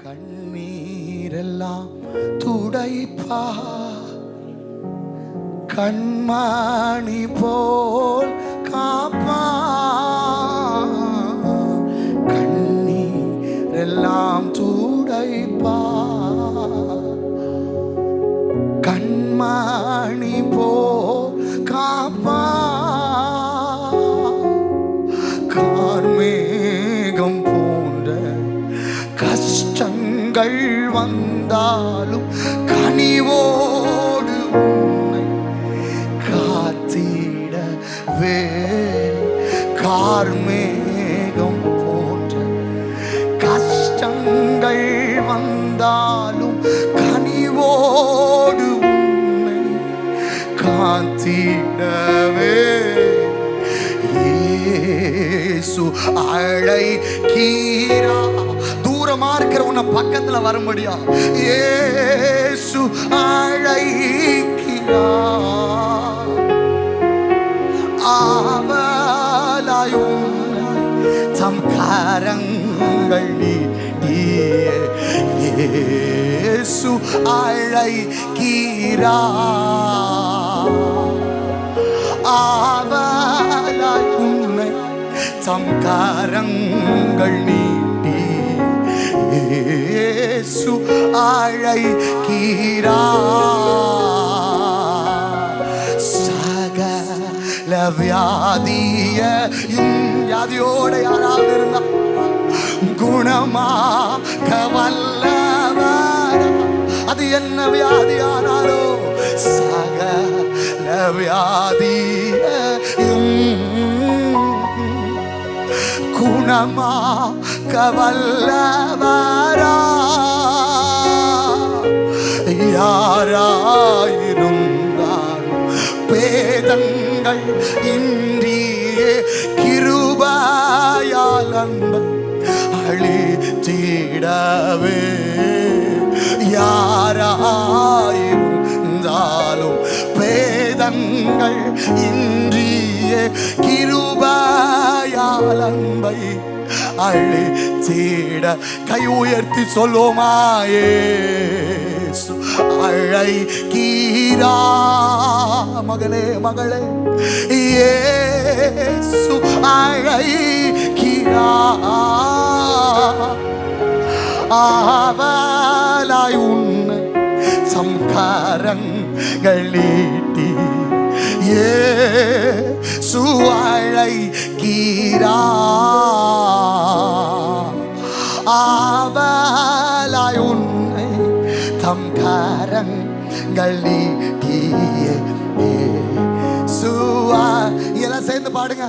கண்ணீரெல்லாம் துடைப்பா, கண்மணி போல் காப்பா. கண்ணீரெல்லாம் துடைப்பா, கண்மணி போல் காப்பா. கார்மேகம் போன்ற கஷ்டங்கள் வந்தாலும் கனிவோடு உன்னை காத்திடவே. கார்மேகம் போன்ற கஷ்டங்கள் வந்தாலும் கனிவோடு உன்னை காத்திடவே. இயேசு அழைக்கிறா, தூரமா இருக்கிற உன்னை பக்கத்துல வரும்படியா இயேசு அழைக்கிறா. ஆவலாய் உன்னை தம் கரங்கள் நீட்டியே இயேசு அழைக்கிறா. ஆவலாய் உன்னை தம் கரங்கள் நீட்டி இயேசு அழைக்கிறா. சகல வியாதியோட யாராவது இருந்தா குணமாக வல்லவர். அது என்ன வியாதியானாலோ சகல வியாதியும் குணமாக வல்லவரா. யாராயிருந்தாலும் பேதங்கள் இன்றியே கிருபையால் அன்பை அளித்திடவே. யாராயிருந்தாலும் பேதங்கள் இன்றியே கிருபையால் அன்பை அழைத்திட. கை உயர்த்தி சொல்லுமாயே அழைக்கிறா. மகனே மகளே இயேசு அழைக்கிறா. ஆவலாய் உன்னை தம் கரங்கள் நீட்டி இயேசு அழைக்கிறா. ஆவலாய் உன்னை தம் கரங்கள் நீட்டியே இயேசு. எல்லாம் சேர்ந்து பாடுங்க.